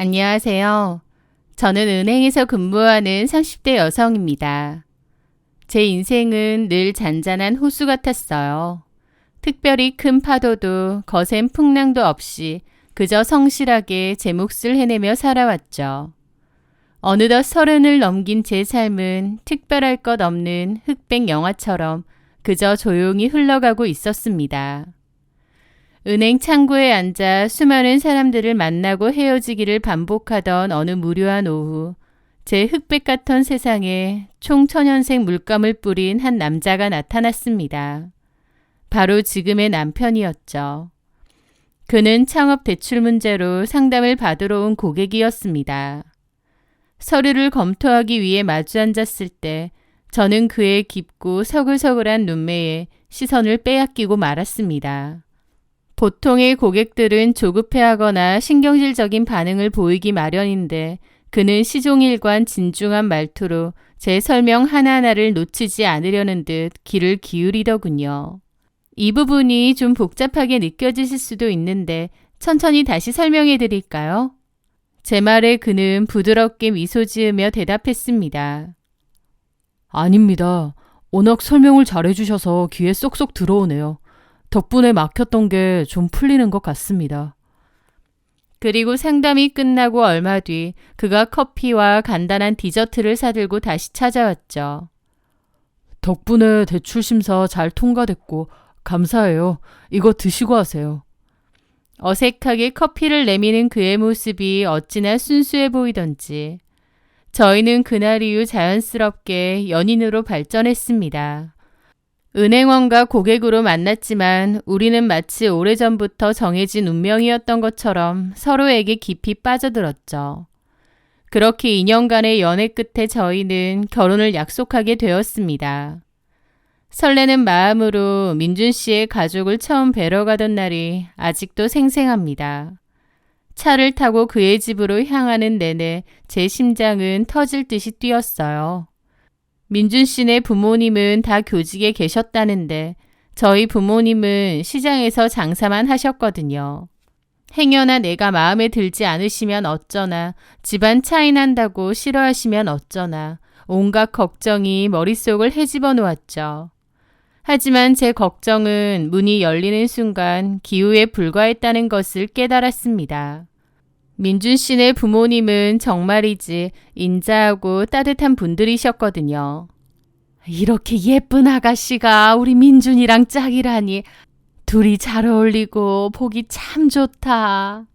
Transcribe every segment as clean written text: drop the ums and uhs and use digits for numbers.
안녕하세요. 저는 은행에서 근무하는 30대 여성입니다. 제 인생은 늘 잔잔한 호수 같았어요. 특별히 큰 파도도 거센 풍랑도 없이 그저 성실하게 제 몫을 해내며 살아왔죠. 어느덧 30을 넘긴 제 삶은 특별할 것 없는 흑백 영화처럼 그저 조용히 흘러가고 있었습니다. 은행 창구에 앉아 수많은 사람들을 만나고 헤어지기를 반복하던 어느 무료한 오후, 제 흑백 같던 세상에 총천연색 물감을 뿌린 한 남자가 나타났습니다. 바로 지금의 남편이었죠. 그는 창업 대출 문제로 상담을 받으러 온 고객이었습니다. 서류를 검토하기 위해 마주 앉았을 때 저는 그의 깊고 서글서글한 눈매에 시선을 빼앗기고 말았습니다. 보통의 고객들은 조급해하거나 신경질적인 반응을 보이기 마련인데 그는 시종일관 진중한 말투로 제 설명 하나하나를 놓치지 않으려는 듯 귀를 기울이더군요. 이 부분이 좀 복잡하게 느껴지실 수도 있는데 천천히 다시 설명해 드릴까요? 제 말에 그는 부드럽게 미소 지으며 대답했습니다. 아닙니다. 워낙 설명을 잘해주셔서 귀에 쏙쏙 들어오네요. 덕분에 막혔던 게 좀 풀리는 것 같습니다. 그리고 상담이 끝나고 얼마 뒤 그가 커피와 간단한 디저트를 사들고 다시 찾아왔죠. 덕분에 대출 심사 잘 통과됐고 감사해요. 이거 드시고 하세요. 어색하게 커피를 내미는 그의 모습이 어찌나 순수해 보이던지 저희는 그날 이후 자연스럽게 연인으로 발전했습니다. 은행원과 고객으로 만났지만 우리는 마치 오래전부터 정해진 운명이었던 것처럼 서로에게 깊이 빠져들었죠. 그렇게 2년간의 연애 끝에 저희는 결혼을 약속하게 되었습니다. 설레는 마음으로 민준 씨의 가족을 처음 뵈러 가던 날이 아직도 생생합니다. 차를 타고 그의 집으로 향하는 내내 제 심장은 터질 듯이 뛰었어요. 민준 씨네 부모님은 다 교직에 계셨다는데 저희 부모님은 시장에서 장사만 하셨거든요. 행여나 내가 마음에 들지 않으시면 어쩌나, 집안 차이 난다고 싫어하시면 어쩌나, 온갖 걱정이 머릿속을 헤집어 놓았죠. 하지만 제 걱정은 문이 열리는 순간 기우에 불과했다는 것을 깨달았습니다. 민준 씨네 부모님은 정말이지 인자하고 따뜻한 분들이셨거든요. 이렇게 예쁜 아가씨가 우리 민준이랑 짝이라니 둘이 잘 어울리고 보기 참 좋다.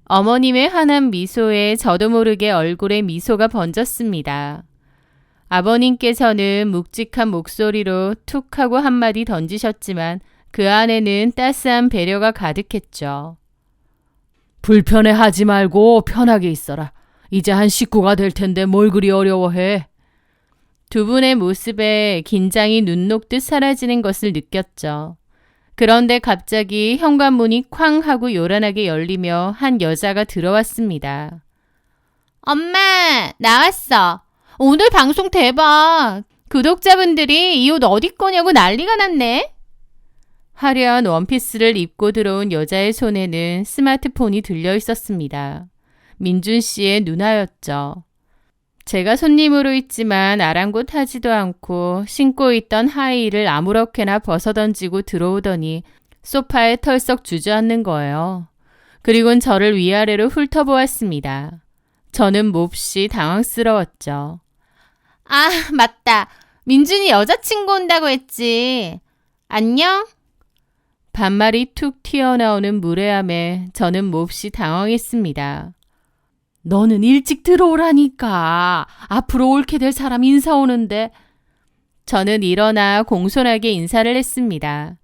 어머님의 환한 미소에 저도 모르게 얼굴에 미소가 번졌습니다. 아버님께서는 묵직한 목소리로 툭 하고 한마디 던지셨지만 그 안에는 따스한 배려가 가득했죠. 불편해하지 말고 편하게 있어라. 이제 한 식구가 될 텐데 뭘 그리 어려워해. 두 분의 모습에 긴장이 눈 녹듯 사라지는 것을 느꼈죠. 그런데 갑자기 현관문이 쾅 하고 요란하게 열리며 한 여자가 들어왔습니다. 엄마, 나왔어. 오늘 방송 대박. 구독자분들이 이 옷 어디 거냐고 난리가 났네. 화려한 원피스를 입고 들어온 여자의 손에는 스마트폰이 들려 있었습니다. 민준 씨의 누나였죠. 제가 손님으로 있지만 아랑곳하지도 않고 신고 있던 하이힐을 아무렇게나 벗어던지고 들어오더니 소파에 털썩 주저앉는 거예요. 그리곤 저를 위아래로 훑어보았습니다. 저는 몹시 당황스러웠죠. 아, 맞다. 민준이 여자친구 온다고 했지. 안녕? 반말이 툭 튀어나오는 무례함에 저는 몹시 당황했습니다. 너는 일찍 들어오라니까. 앞으로 옳게 될 사람 인사 오는데. 저는 일어나 공손하게 인사를 했습니다.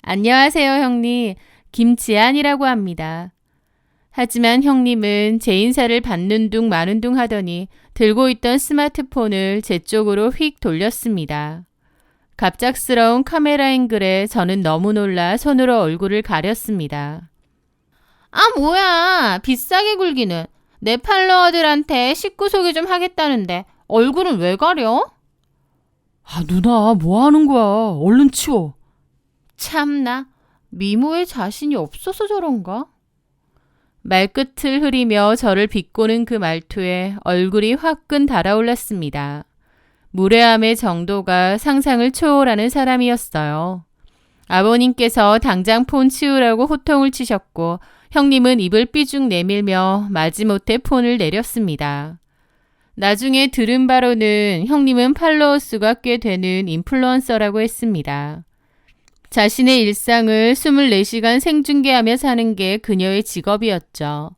안녕하세요, 형님. 김지안이라고 합니다. 하지만 형님은 제 인사를 받는 둥 마는 둥 하더니 들고 있던 스마트폰을 제 쪽으로 휙 돌렸습니다. 갑작스러운 카메라 앵글에 저는 너무 놀라 손으로 얼굴을 가렸습니다. 아, 뭐야. 비싸게 굴기는. 내 팔로워들한테 식구 소개 좀 하겠다는데 얼굴은 왜 가려? 아, 누나 뭐 하는 거야. 얼른 치워. 참나. 미모에 자신이 없어서 저런가? 말끝을 흐리며 저를 비꼬는 그 말투에 얼굴이 화끈 달아올랐습니다. 무례함의 정도가 상상을 초월하는 사람이었어요. 아버님께서 당장 폰 치우라고 호통을 치셨고 형님은 입을 삐죽 내밀며 마지못해 폰을 내렸습니다. 나중에 들은 바로는 형님은 팔로워 수가 꽤 되는 인플루언서라고 했습니다. 자신의 일상을 24시간 생중계하며 사는 게 그녀의 직업이었죠.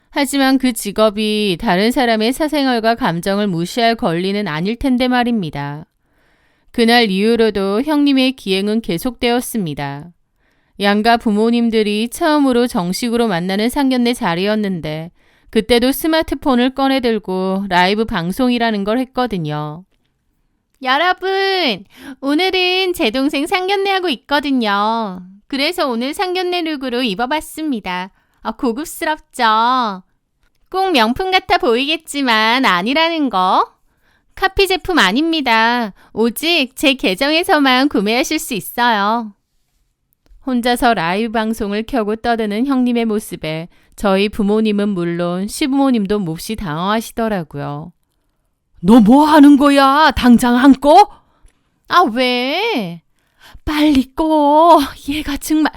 하지만 그 직업이 다른 사람의 사생활과 감정을 무시할 권리는 아닐 텐데 말입니다. 그날 이후로도 형님의 기행은 계속되었습니다. 양가 부모님들이 처음으로 정식으로 만나는 상견례 자리였는데 그때도 스마트폰을 꺼내 들고 라이브 방송이라는 걸 했거든요. 여러분, 오늘은 제 동생 상견례하고 있거든요. 그래서 오늘 상견례 룩으로 입어봤습니다. 고급스럽죠? 꼭 명품 같아 보이겠지만 아니라는 거. 카피 제품 아닙니다. 오직 제 계정에서만 구매하실 수 있어요. 혼자서 라이브 방송을 켜고 떠드는 형님의 모습에 저희 부모님은 물론 시부모님도 몹시 당황하시더라고요. 너 뭐 하는 거야? 당장 안 꺼? 왜? 빨리 꺼. 얘가 정말.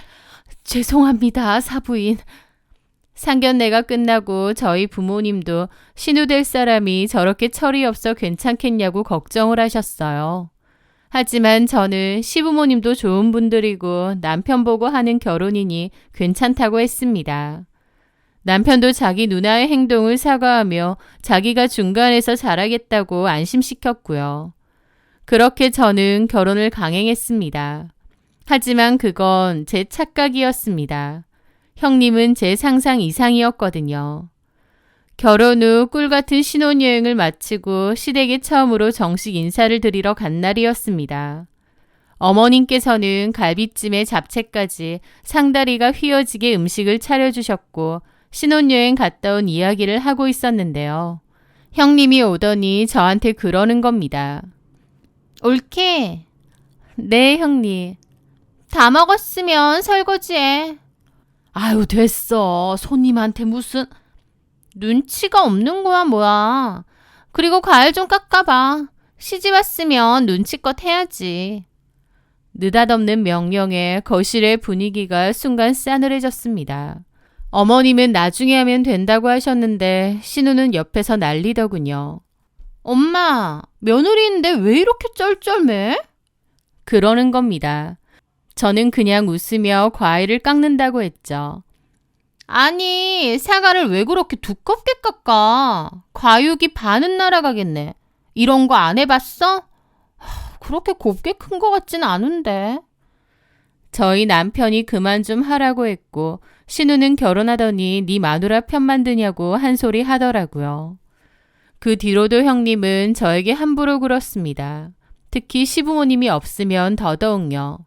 죄송합니다, 사부인. 상견례가 끝나고 저희 부모님도 신우될 사람이 저렇게 철이 없어 괜찮겠냐고 걱정을 하셨어요. 하지만 저는 시부모님도 좋은 분들이고 남편 보고 하는 결혼이니 괜찮다고 했습니다. 남편도 자기 누나의 행동을 사과하며 자기가 중간에서 잘하겠다고 안심시켰고요. 그렇게 저는 결혼을 강행했습니다. 하지만 그건 제 착각이었습니다. 형님은 제 상상 이상이었거든요. 결혼 후 꿀같은 신혼여행을 마치고 시댁에 처음으로 정식 인사를 드리러 간 날이었습니다. 어머님께서는 갈비찜에 잡채까지 상다리가 휘어지게 음식을 차려주셨고 신혼여행 갔다 온 이야기를 하고 있었는데요. 형님이 오더니 저한테 그러는 겁니다. 옳게. 네, 형님. 다 먹었으면 설거지해. 아유, 됐어. 손님한테 무슨. 눈치가 없는 거야, 뭐야. 그리고 과일 좀 깎아봐. 시집 왔으면 눈치껏 해야지. 느닷없는 명령에 거실의 분위기가 순간 싸늘해졌습니다. 어머님은 나중에 하면 된다고 하셨는데 신우는 옆에서 난리더군요. 엄마, 며느리인데 왜 이렇게 쩔쩔매? 그러는 겁니다. 저는 그냥 웃으며 과일을 깎는다고 했죠. 아니, 사과를 왜 그렇게 두껍게 깎아? 과육이 반은 날아가겠네. 이런 거 안 해봤어? 그렇게 곱게 큰 거 같진 않은데. 저희 남편이 그만 좀 하라고 했고 신우는 결혼하더니 네 마누라 편만 드냐고 한 소리 하더라고요. 그 뒤로도 형님은 저에게 함부로 굴었습니다. 특히 시부모님이 없으면 더더욱요.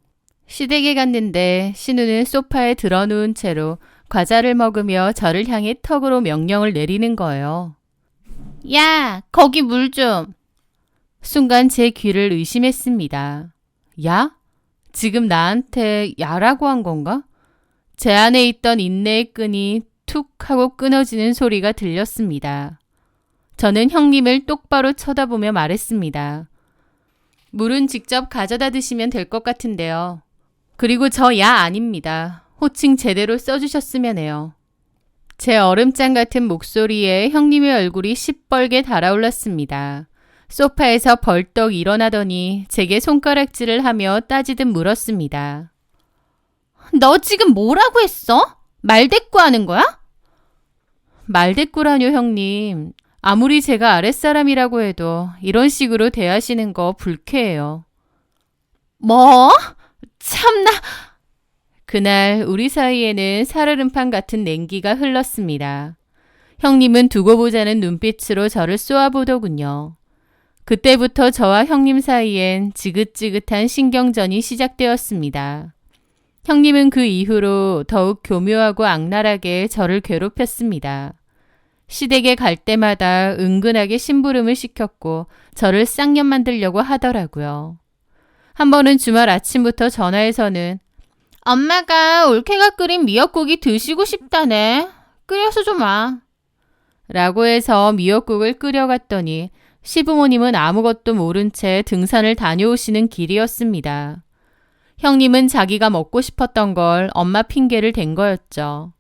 시댁에 갔는데 신우는 소파에 드러누운 채로 과자를 먹으며 저를 향해 턱으로 명령을 내리는 거예요. 야, 거기 물 좀. 순간 제 귀를 의심했습니다. 야? 지금 나한테 야라고 한 건가? 제 안에 있던 인내의 끈이 툭 하고 끊어지는 소리가 들렸습니다. 저는 형님을 똑바로 쳐다보며 말했습니다. 물은 직접 가져다 드시면 될 것 같은데요. 그리고 저 야 아닙니다. 호칭 제대로 써주셨으면 해요. 제 얼음장 같은 목소리에 형님의 얼굴이 시뻘게 달아올랐습니다. 소파에서 벌떡 일어나더니 제게 손가락질을 하며 따지듯 물었습니다. 너 지금 뭐라고 했어? 말대꾸하는 거야? 말대꾸라뇨, 형님. 아무리 제가 아랫사람이라고 해도 이런 식으로 대하시는 거 불쾌해요. 뭐? 참나. 그날 우리 사이에는 살얼음판 같은 냉기가 흘렀습니다. 형님은 두고 보자는 눈빛으로 저를 쏘아보더군요. 그때부터 저와 형님 사이엔 지긋지긋한 신경전이 시작되었습니다. 형님은 그 이후로 더욱 교묘하고 악랄하게 저를 괴롭혔습니다. 시댁에 갈 때마다 은근하게 심부름을 시켰고 저를 쌍년 만들려고 하더라고요. 한 번은 주말 아침부터 전화해서는 엄마가 올케가 끓인 미역국이 드시고 싶다네. 끓여서 좀 와. 라고 해서 미역국을 끓여갔더니 시부모님은 아무것도 모른 채 등산을 다녀오시는 길이었습니다. 형님은 자기가 먹고 싶었던 걸 엄마 핑계를 댄 거였죠.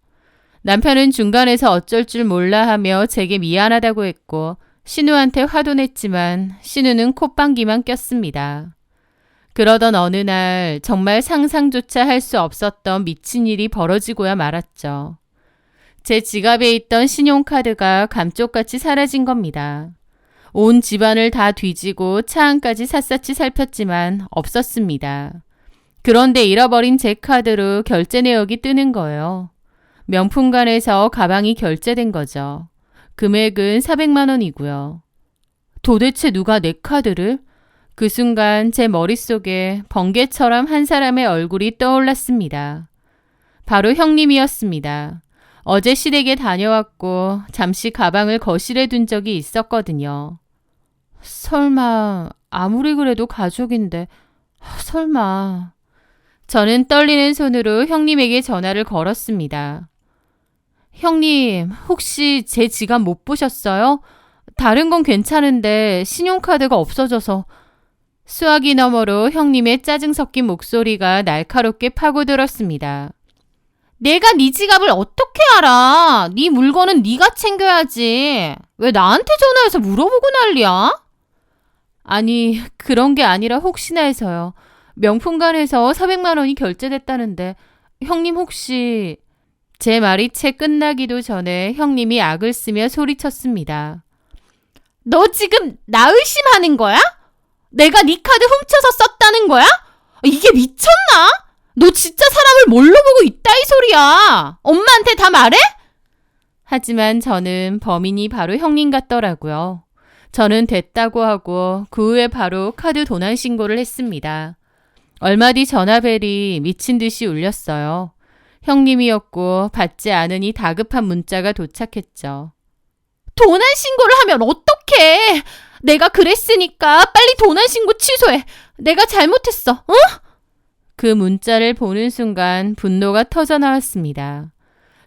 남편은 중간에서 어쩔 줄 몰라 하며 제게 미안하다고 했고 신우한테 화도 냈지만 신우는 콧방귀만 꼈습니다. 그러던 어느 날 정말 상상조차 할 수 없었던 미친 일이 벌어지고야 말았죠. 제 지갑에 있던 신용카드가 감쪽같이 사라진 겁니다. 온 집안을 다 뒤지고 차 안까지 샅샅이 살폈지만 없었습니다. 그런데 잃어버린 제 카드로 결제 내역이 뜨는 거예요. 명품관에서 가방이 결제된 거죠. 금액은 400만 원이고요. 도대체 누가 내 카드를? 그 순간 제 머릿속에 번개처럼 한 사람의 얼굴이 떠올랐습니다. 바로 형님이었습니다. 어제 시댁에 다녀왔고 잠시 가방을 거실에 둔 적이 있었거든요. 설마 아무리 그래도 가족인데 설마. 저는 떨리는 손으로 형님에게 전화를 걸었습니다. 형님, 혹시 제 지갑 못 보셨어요? 다른 건 괜찮은데 신용카드가 없어져서. 수화기 너머로 형님의 짜증 섞인 목소리가 날카롭게 파고들었습니다. 내가 네 지갑을 어떻게 알아? 네 물건은 네가 챙겨야지. 왜 나한테 전화해서 물어보고 난리야? 아니, 그런 게 아니라 혹시나 해서요. 명품관에서 400만 원이 결제됐다는데 형님 혹시... 제 말이 채 끝나기도 전에 형님이 악을 쓰며 소리쳤습니다. 너 지금 나 의심하는 거야? 내가 네 카드 훔쳐서 썼다는 거야? 이게 미쳤나? 너 진짜 사람을 뭘로 보고 있다 이 소리야. 엄마한테 다 말해? 하지만 저는 범인이 바로 형님 같더라고요. 저는 됐다고 하고 그 후에 바로 카드 도난 신고를 했습니다. 얼마 뒤 전화벨이 미친 듯이 울렸어요. 형님이었고 받지 않으니 다급한 문자가 도착했죠. 도난 신고를 하면 어떡해? 내가 그랬으니까 빨리 도난 신고 취소해. 내가 잘못했어. 어? 그 문자를 보는 순간 분노가 터져나왔습니다.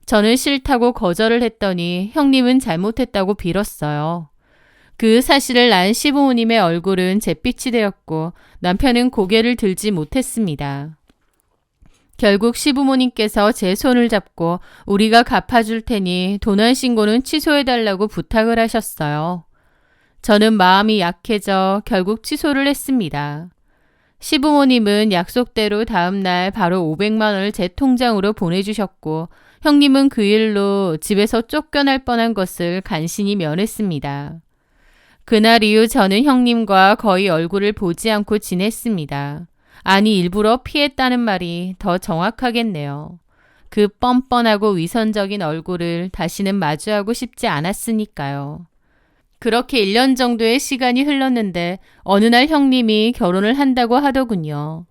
저는 싫다고 거절을 했더니 형님은 잘못했다고 빌었어요. 그 사실을 난 시부모님의 얼굴은 잿빛이 되었고 남편은 고개를 들지 못했습니다. 결국 시부모님께서 제 손을 잡고 우리가 갚아줄 테니 도난 신고는 취소해달라고 부탁을 하셨어요. 저는 마음이 약해져 결국 취소를 했습니다. 시부모님은 약속대로 다음날 바로 500만 원을 제 통장으로 보내주셨고 형님은 그 일로 집에서 쫓겨날 뻔한 것을 간신히 면했습니다. 그날 이후 저는 형님과 거의 얼굴을 보지 않고 지냈습니다. 아니 일부러 피했다는 말이 더 정확하겠네요. 그 뻔뻔하고 위선적인 얼굴을 다시는 마주하고 싶지 않았으니까요. 그렇게 1년 정도의 시간이 흘렀는데 어느 날 형님이 결혼을 한다고 하더군요.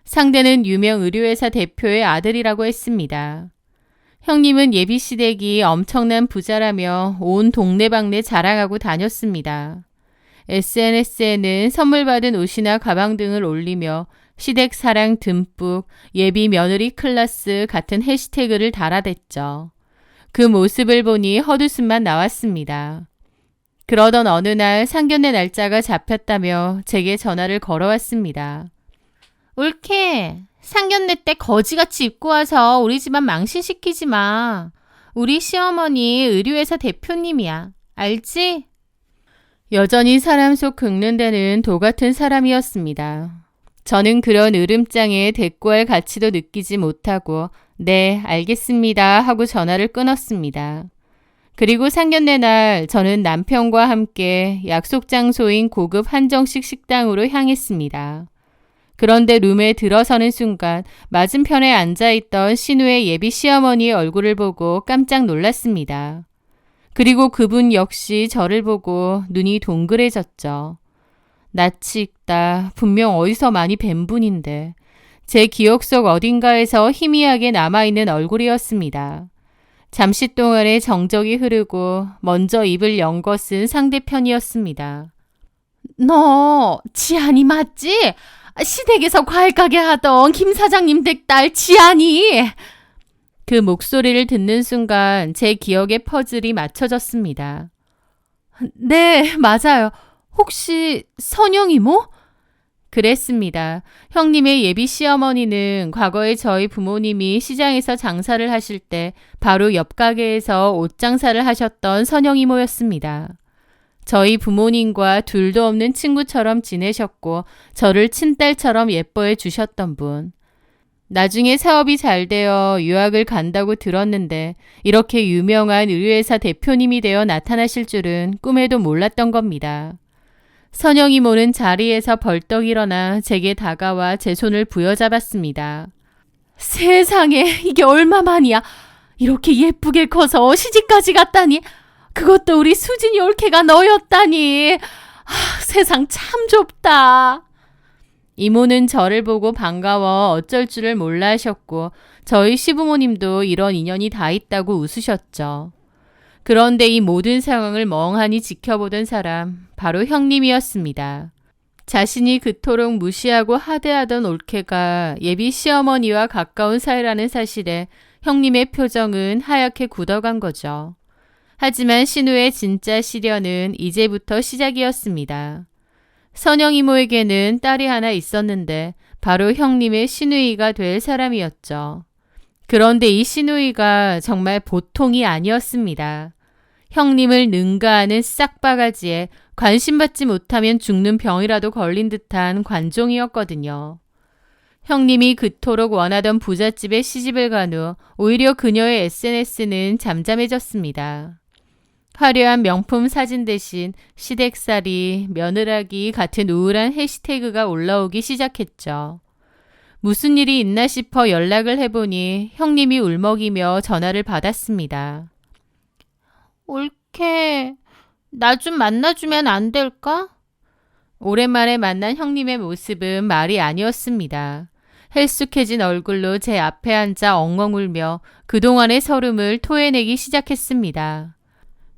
상대는 유명 의류회사 대표의 아들이라고 했습니다. 형님은 예비시댁이 엄청난 부자라며 온 동네방네 자랑하고 다녔습니다. SNS에는 선물 받은 옷이나 가방 등을 올리며 시댁 사랑 듬뿍, 예비 며느리 클래스 같은 해시태그를 달아댔죠. 그 모습을 보니 헛웃음만 나왔습니다. 그러던 어느 날 상견례 날짜가 잡혔다며 제게 전화를 걸어왔습니다. 올케, 상견례 때 거지같이 입고 와서 우리 집안 망신시키지 마. 우리 시어머니 의류회사 대표님이야. 알지? 여전히 사람 속 긁는 데는 도 같은 사람이었습니다. 저는 그런 으름장에 대꾸할 가치도 느끼지 못하고 네, 알겠습니다 하고 전화를 끊었습니다. 그리고 상견례 날 저는 남편과 함께 약속 장소인 고급 한정식 식당으로 향했습니다. 그런데 룸에 들어서는 순간 맞은편에 앉아있던 신우의 예비 시어머니의 얼굴을 보고 깜짝 놀랐습니다. 그리고 그분 역시 저를 보고 눈이 동그래졌죠. 낯이 익다. 분명 어디서 많이 뵌 분인데 제 기억 속 어딘가에서 희미하게 남아있는 얼굴이었습니다. 잠시 동안의 정적이 흐르고 먼저 입을 연 것은 상대편이었습니다. 너 지안이 맞지? 시댁에서 과일 가게 하던 김 사장님 댁 딸 지안이. 그 목소리를 듣는 순간 제 기억의 퍼즐이 맞춰졌습니다. 네, 맞아요. 혹시 선영 이모? 그랬습니다. 형님의 예비 시어머니는 과거에 저희 부모님이 시장에서 장사를 하실 때 바로 옆 가게에서 옷 장사를 하셨던 선영 이모였습니다. 저희 부모님과 둘도 없는 친구처럼 지내셨고 저를 친딸처럼 예뻐해 주셨던 분. 나중에 사업이 잘 되어 유학을 간다고 들었는데 이렇게 유명한 의류회사 대표님이 되어 나타나실 줄은 꿈에도 몰랐던 겁니다. 선영 이모는 자리에서 벌떡 일어나 제게 다가와 제 손을 부여잡았습니다. 세상에, 이게 얼마만이야. 이렇게 예쁘게 커서 시집까지 갔다니. 그것도 우리 수진이 올케가 너였다니. 세상 참 좁다. 이모는 저를 보고 반가워 어쩔 줄을 몰라 하셨고 저희 시부모님도 이런 인연이 다 있다고 웃으셨죠. 그런데 이 모든 상황을 멍하니 지켜보던 사람 바로 형님이었습니다. 자신이 그토록 무시하고 하대하던 올케가 예비 시어머니와 가까운 사이라는 사실에 형님의 표정은 하얗게 굳어간 거죠. 하지만 신우의 진짜 시련은 이제부터 시작이었습니다. 선영 이모에게는 딸이 하나 있었는데 바로 형님의 시누이가 될 사람이었죠. 그런데 이 시누이가 정말 보통이 아니었습니다. 형님을 능가하는 싹바가지에 관심받지 못하면 죽는 병이라도 걸린 듯한 관종이었거든요. 형님이 그토록 원하던 부잣집에 시집을 간 후 오히려 그녀의 SNS는 잠잠해졌습니다. 화려한 명품 사진 대신 시댁살이, 며느라기 같은 우울한 해시태그가 올라오기 시작했죠. 무슨 일이 있나 싶어 연락을 해보니 형님이 울먹이며 전화를 받았습니다. 올케, 나 좀 만나주면 안 될까? 오랜만에 만난 형님의 모습은 말이 아니었습니다. 헬쑥해진 얼굴로 제 앞에 앉아 엉엉 울며 그동안의 서름을 토해내기 시작했습니다.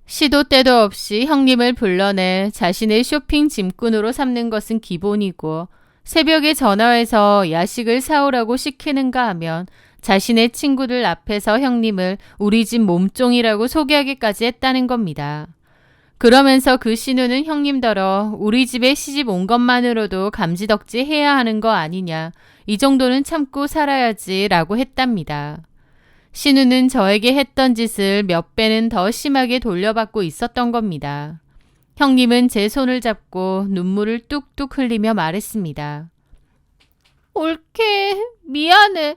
시도 때도 없이 형님을 불러내 자신의 쇼핑 짐꾼으로 삼는 것은 기본이고 새벽에 전화해서 야식을 사오라고 시키는가 하면 자신의 친구들 앞에서 형님을 우리 집 몸종이라고 소개하기까지 했다는 겁니다. 그러면서 그 신우는 형님더러 우리 집에 시집 온 것만으로도 감지덕지 해야 하는 거 아니냐, 이 정도는 참고 살아야지 라고 했답니다. 신우는 저에게 했던 짓을 몇 배는 더 심하게 돌려받고 있었던 겁니다. 형님은 제 손을 잡고 눈물을 뚝뚝 흘리며 말했습니다. 올케, 미안해.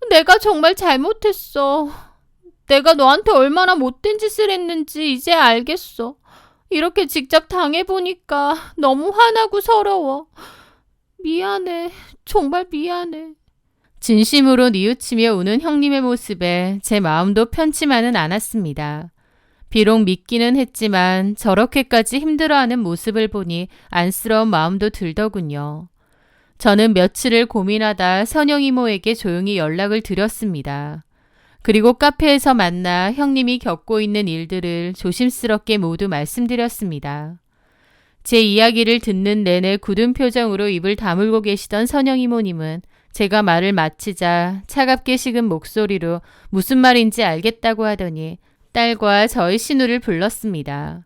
내가 정말 잘못했어. 내가 너한테 얼마나 못된 짓을 했는지 이제 알겠어. 이렇게 직접 당해보니까 너무 화나고 서러워. 미안해. 정말 미안해. 진심으로 뉘우치며 우는 형님의 모습에 제 마음도 편치만은 않았습니다. 비록 믿기는 했지만 저렇게까지 힘들어하는 모습을 보니 안쓰러운 마음도 들더군요. 저는 며칠을 고민하다 선영 이모에게 조용히 연락을 드렸습니다. 그리고 카페에서 만나 형님이 겪고 있는 일들을 조심스럽게 모두 말씀드렸습니다. 제 이야기를 듣는 내내 굳은 표정으로 입을 다물고 계시던 선영 이모님은 제가 말을 마치자 차갑게 식은 목소리로 무슨 말인지 알겠다고 하더니 딸과 저희 신우를 불렀습니다.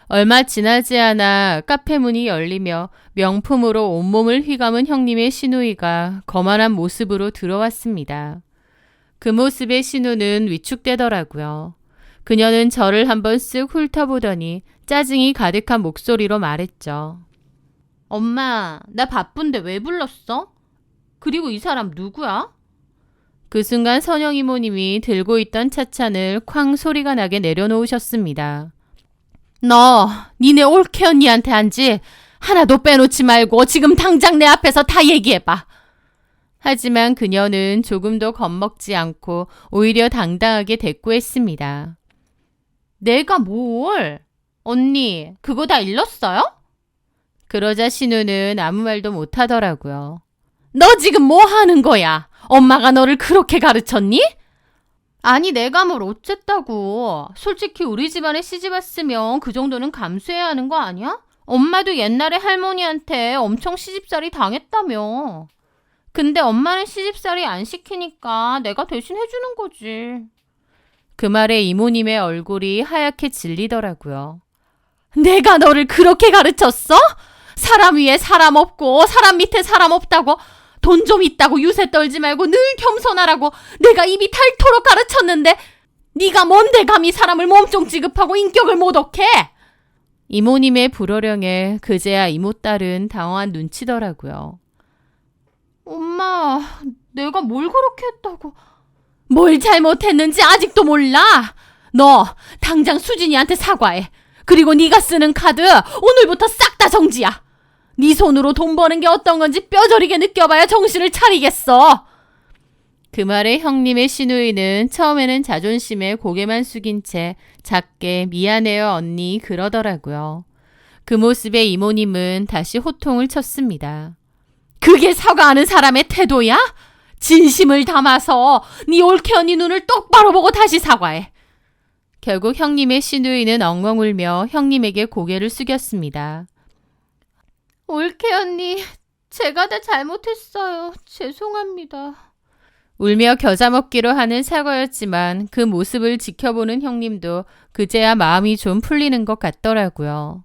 얼마 지나지 않아 카페 문이 열리며 명품으로 온몸을 휘감은 형님의 시누이가 거만한 모습으로 들어왔습니다. 그 모습에 신우는 위축되더라고요. 그녀는 저를 한번 쓱 훑어보더니 짜증이 가득한 목소리로 말했죠. 엄마, 나 바쁜데 왜 불렀어? 그리고 이 사람 누구야? 그 순간 선영 이모님이 들고 있던 차찬을 쾅 소리가 나게 내려놓으셨습니다. 너, 니네 올케 언니한테 한지 하나도 빼놓지 말고 지금 당장 내 앞에서 다 얘기해봐. 하지만 그녀는 조금도 겁먹지 않고 오히려 당당하게 대꾸했습니다. 내가 뭘? 언니, 그거 다 일렀어요? 그러자 신우는 아무 말도 못하더라고요. 너 지금 뭐 하는 거야? 엄마가 너를 그렇게 가르쳤니? 아니, 내가 뭘 어쨌다고. 솔직히 우리 집안에 시집 왔으면 그 정도는 감수해야 하는 거 아니야? 엄마도 옛날에 할머니한테 엄청 시집살이 당했다며. 근데 엄마는 시집살이 안 시키니까 내가 대신 해주는 거지. 그 말에 이모님의 얼굴이 하얗게 질리더라고요. 내가 너를 그렇게 가르쳤어? 사람 위에 사람 없고 사람 밑에 사람 없다고, 돈 좀 있다고 유세 떨지 말고 늘 겸손하라고 내가 입이 닳도록 가르쳤는데 네가 뭔데 감히 사람을 몸종 취급하고 인격을 모독해? 이모님의 불호령에 그제야 이모딸은 당황한 눈치더라고요. 엄마, 내가 뭘 그렇게 했다고. 뭘 잘못했는지 아직도 몰라? 너 당장 수진이한테 사과해. 그리고 네가 쓰는 카드 오늘부터 싹 다 정지야. 네 손으로 돈 버는 게 어떤 건지 뼈저리게 느껴봐야 정신을 차리겠어. 그 말에 형님의 시누이는 처음에는 자존심에 고개만 숙인 채 작게 미안해요 언니 그러더라고요. 그 모습에 이모님은 다시 호통을 쳤습니다. 그게 사과하는 사람의 태도야? 진심을 담아서 네 올케 언니 눈을 똑바로 보고 다시 사과해. 결국 형님의 시누이는 엉엉 울며 형님에게 고개를 숙였습니다. 올케 언니, 제가 다 잘못했어요. 죄송합니다. 울며 겨자 먹기로 하는 사과였지만 그 모습을 지켜보는 형님도 그제야 마음이 좀 풀리는 것 같더라고요.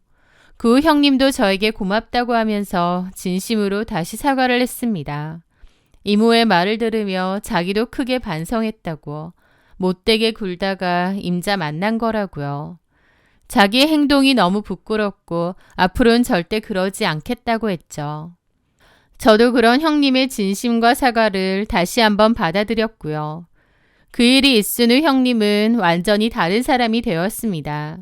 그 후 형님도 저에게 고맙다고 하면서 진심으로 다시 사과를 했습니다. 이모의 말을 들으며 자기도 크게 반성했다고, 못되게 굴다가 임자 만난 거라고요. 자기의 행동이 너무 부끄럽고 앞으로는 절대 그러지 않겠다고 했죠. 저도 그런 형님의 진심과 사과를 다시 한번 받아들였고요. 그 일이 있은 후 형님은 완전히 다른 사람이 되었습니다.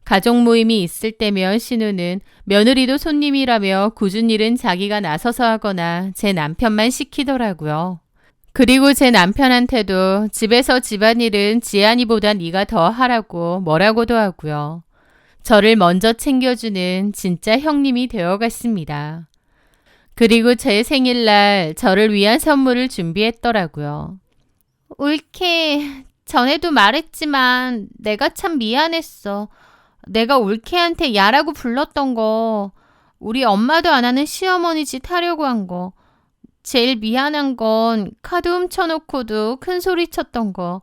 가족 모임이 있을 때면 신우는 며느리도 손님이라며 굳은 일은 자기가 나서서 하거나 제 남편만 시키더라고요. 그리고 제 남편한테도 집에서 집안일은 지안이보다 네가 더 하라고 뭐라고도 하고요. 저를 먼저 챙겨주는 진짜 형님이 되어갔습니다. 그리고 제 생일날 저를 위한 선물을 준비했더라고요. 올케, 전에도 말했지만 내가 참 미안했어. 내가 올케한테 야라고 불렀던 거, 우리 엄마도 안 하는 시어머니 짓 하려고 한 거, 제일 미안한 건 카드 훔쳐놓고도 큰 소리 쳤던 거.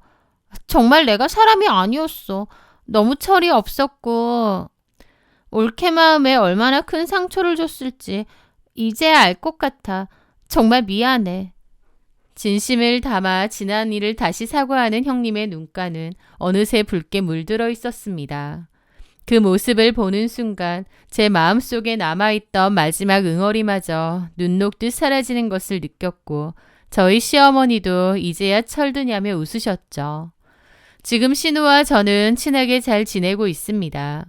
정말 내가 사람이 아니었어. 너무 철이 없었고 올케 마음에 얼마나 큰 상처를 줬을지 이제야 알 것 같아. 정말 미안해. 진심을 담아 지난 일을 다시 사과하는 형님의 눈가는 어느새 붉게 물들어 있었습니다. 그 모습을 보는 순간 제 마음속에 남아있던 마지막 응어리마저 눈 녹듯 사라지는 것을 느꼈고 저희 시어머니도 이제야 철드냐며 웃으셨죠. 지금 신우와 저는 친하게 잘 지내고 있습니다.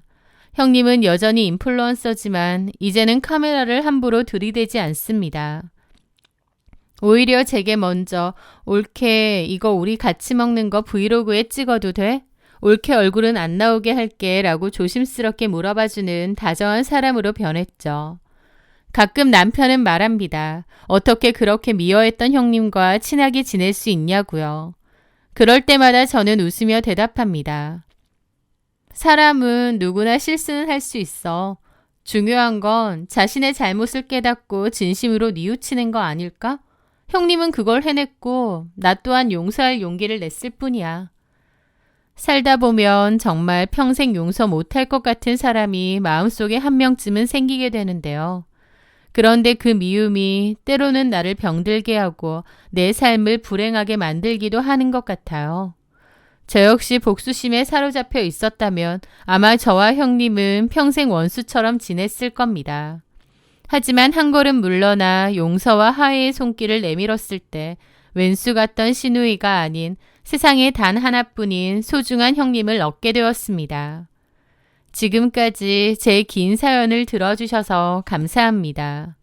형님은 여전히 인플루언서지만 이제는 카메라를 함부로 들이대지 않습니다. 오히려 제게 먼저 올케 이거 우리 같이 먹는 거 브이로그에 찍어도 돼? 올케 얼굴은 안 나오게 할게 라고 조심스럽게 물어봐주는 다정한 사람으로 변했죠. 가끔 남편은 말합니다. 어떻게 그렇게 미워했던 형님과 친하게 지낼 수 있냐고요. 그럴 때마다 저는 웃으며 대답합니다. 사람은 누구나 실수는 할 수 있어. 중요한 건 자신의 잘못을 깨닫고 진심으로 뉘우치는 거 아닐까? 형님은 그걸 해냈고 나 또한 용서할 용기를 냈을 뿐이야. 살다 보면 정말 평생 용서 못할 것 같은 사람이 마음속에 한 명쯤은 생기게 되는데요. 그런데 그 미움이 때로는 나를 병들게 하고 내 삶을 불행하게 만들기도 하는 것 같아요. 저 역시 복수심에 사로잡혀 있었다면 아마 저와 형님은 평생 원수처럼 지냈을 겁니다. 하지만 한 걸음 물러나 용서와 화해의 손길을 내밀었을 때 왼수 같던 시누이가 아닌 세상에 단 하나뿐인 소중한 형님을 얻게 되었습니다. 지금까지 제 긴 사연을 들어주셔서 감사합니다.